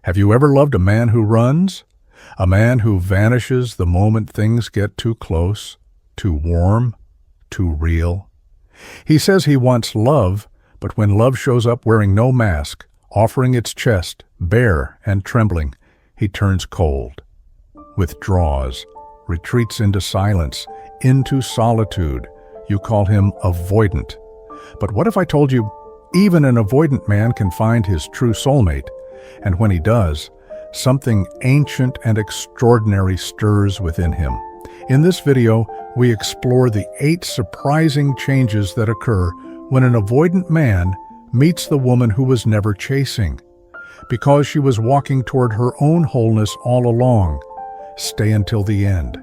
Have you ever loved a man who runs? A man who vanishes the moment things get too close, too warm, too real? He says he wants love, but when love shows up wearing no mask, offering its chest, bare and trembling, he turns cold, withdraws, retreats into silence, into solitude. You call him avoidant. But what if I told you even an avoidant man can find his true soulmate, and when he does, something ancient and extraordinary stirs within him? In this video, we explore the 8 surprising changes that occur when an avoidant man meets the woman who was never chasing, because she was walking toward her own wholeness all along. Stay until the end.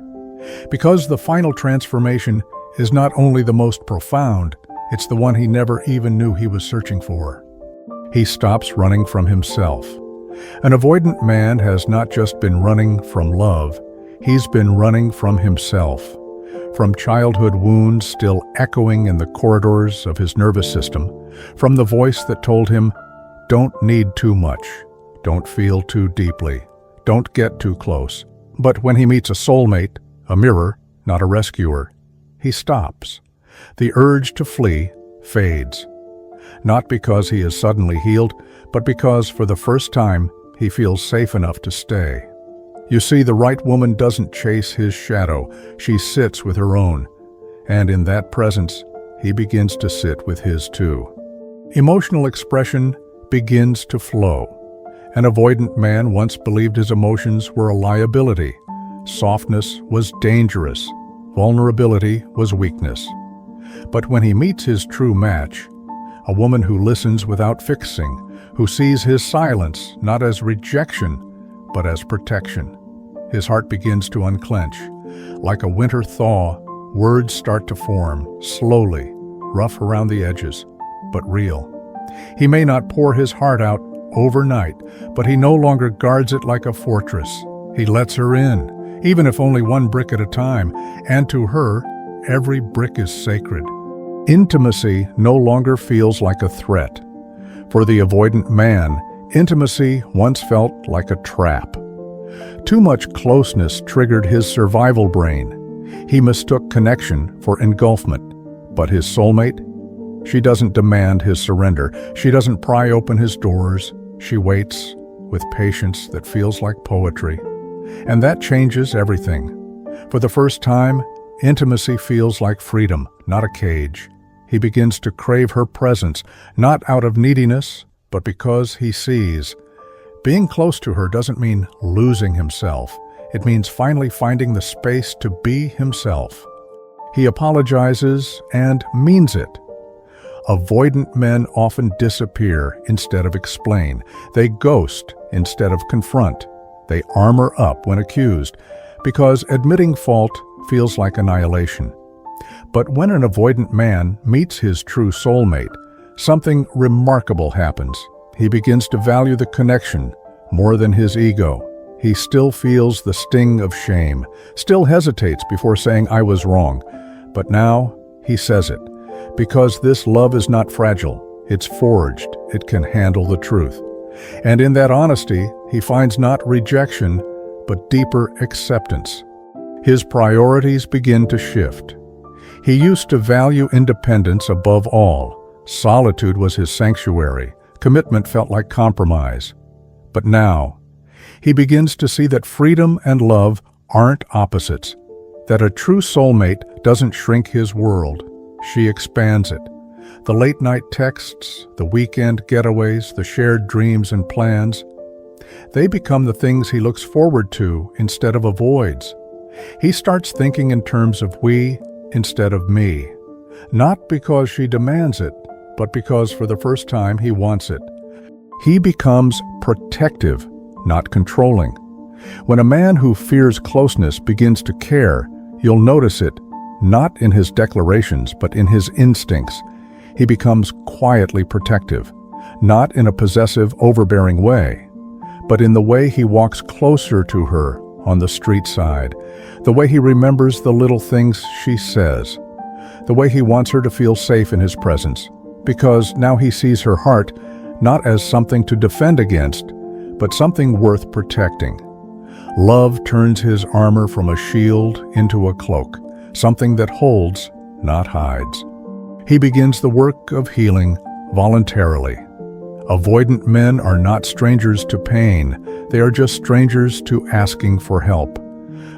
Because the final transformation is not only the most profound, it's the one he never even knew he was searching for. He stops running from himself. An avoidant man has not just been running from love, he's been running from himself, from childhood wounds still echoing in the corridors of his nervous system, from the voice that told him, "Don't need too much, don't feel too deeply, don't get too close." But when he meets a soulmate, a mirror, not a rescuer, he stops. The urge to flee fades. Not because he is suddenly healed, but because for the first time he feels safe enough to stay. You see, the right woman doesn't chase his shadow, she sits with her own. And in that presence, he begins to sit with his too. Emotional expression begins to flow. An avoidant man once believed his emotions were a liability. Softness was dangerous. Vulnerability was weakness. But when he meets his true match, a woman who listens without fixing, who sees his silence not as rejection, but as protection, his heart begins to unclench. Like a winter thaw, words start to form, slowly, rough around the edges, but real. He may not pour his heart out overnight, but he no longer guards it like a fortress. He lets her in, even if only one brick at a time, and to her, every brick is sacred. Intimacy no longer feels like a threat. For the avoidant man, intimacy once felt like a trap. Too much closeness triggered his survival brain. He mistook connection for engulfment. But his soulmate? She doesn't demand his surrender. She doesn't pry open his doors. She waits with patience that feels like poetry. And that changes everything. For the first time, intimacy feels like freedom, not a cage. He begins to crave her presence, not out of neediness, but because he sees. Being close to her doesn't mean losing himself. It means finally finding the space to be himself. He apologizes and means it. Avoidant men often disappear instead of explain. They ghost instead of confront. They armor up when accused, because admitting fault feels like annihilation. But when an avoidant man meets his true soulmate, something remarkable happens. He begins to value the connection more than his ego. He still feels the sting of shame, still hesitates before saying, "I was wrong." But now he says it, because this love is not fragile. It's forged. It can handle the truth. And in that honesty, he finds not rejection, but deeper acceptance. His priorities begin to shift. He used to value independence above all. Solitude was his sanctuary. Commitment felt like compromise. But now, he begins to see that freedom and love aren't opposites, that a true soulmate doesn't shrink his world. She expands it. The late-night texts, the weekend getaways, the shared dreams and plans, they become the things he looks forward to instead of avoids. He starts thinking in terms of we instead of me, not because she demands it, but because for the first time he wants it. He becomes protective, not controlling. When a man who fears closeness begins to care, you'll notice it, not in his declarations, but in his instincts. He becomes quietly protective, not in a possessive, overbearing way, but in the way he walks closer to her on the street side, the way he remembers the little things she says, the way he wants her to feel safe in his presence, because now he sees her heart not as something to defend against, but something worth protecting. Love turns his armor from a shield into a cloak, something that holds, not hides. He begins the work of healing voluntarily. Avoidant men are not strangers to pain, they are just strangers to asking for help.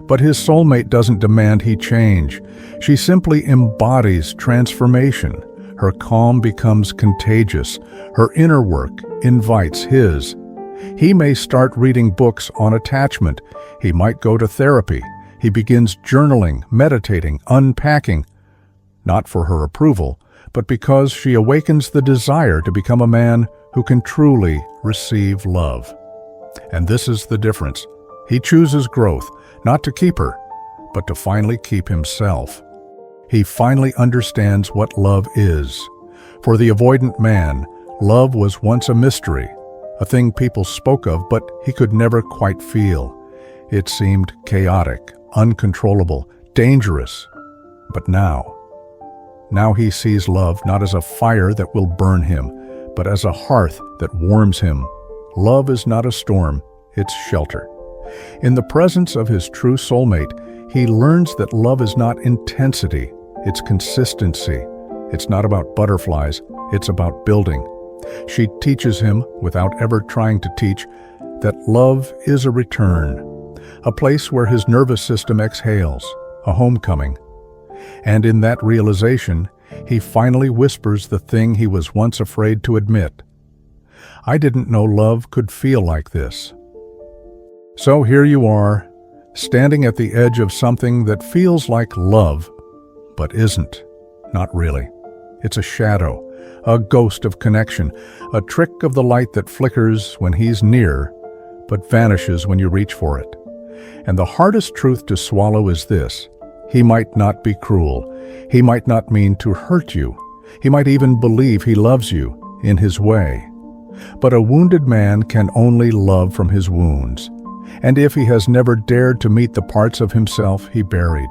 But his soulmate doesn't demand he change. She simply embodies transformation. Her calm becomes contagious. Her inner work invites his. He may start reading books on attachment. He might go to therapy. He begins journaling, meditating, unpacking. Not for her approval, but because she awakens the desire to become a man who can truly receive love. And this is the difference. He chooses growth, not to keep her, but to finally keep himself. He finally understands what love is. For the avoidant man, love was once a mystery, a thing people spoke of, but he could never quite feel. It seemed chaotic, uncontrollable, dangerous. But now he sees love not as a fire that will burn him, but as a hearth that warms him. Love is not a storm, it's shelter. In the presence of his true soulmate, he learns that love is not intensity, it's consistency. It's not about butterflies, it's about building. She teaches him, without ever trying to teach, that love is a return, a place where his nervous system exhales, a homecoming. And in that realization, he finally whispers the thing he was once afraid to admit. I didn't know love could feel like this. So here you are, standing at the edge of something that feels like love, but isn't. Not really. It's a shadow, a ghost of connection, a trick of the light that flickers when he's near, but vanishes when you reach for it. And the hardest truth to swallow is this: he might not be cruel. He might not mean to hurt you. He might even believe he loves you in his way. But a wounded man can only love from his wounds. And if he has never dared to meet the parts of himself he buried,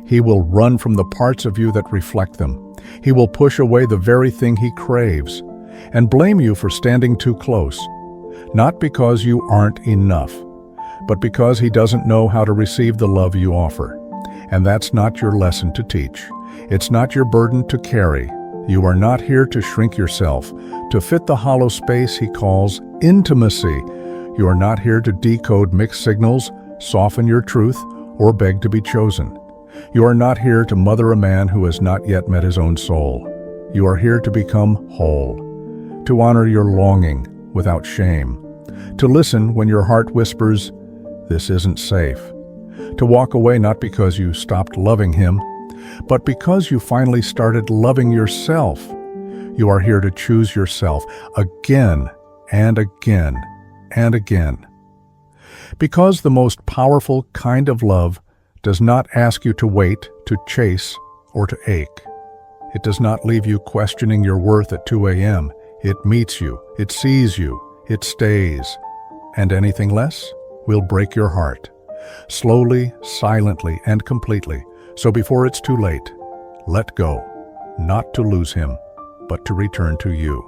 he will run from the parts of you that reflect them. He will push away the very thing he craves and blame you for standing too close, not because you aren't enough, but because he doesn't know how to receive the love you offer. And that's not your lesson to teach. It's not your burden to carry. You are not here to shrink yourself, to fit the hollow space he calls intimacy. You are not here to decode mixed signals, soften your truth, or beg to be chosen. You are not here to mother a man who has not yet met his own soul. You are here to become whole, to honor your longing without shame, to listen when your heart whispers, "This isn't safe," to walk away not because you stopped loving him, but because you finally started loving yourself. You are here to choose yourself again and again and again. Because the most powerful kind of love does not ask you to wait, to chase, or to ache. It does not leave you questioning your worth at 2 a.m. It meets you, it sees you, it stays. And anything less will break your heart. Slowly, silently, and completely. So before it's too late, let go, not to lose him, but to return to you.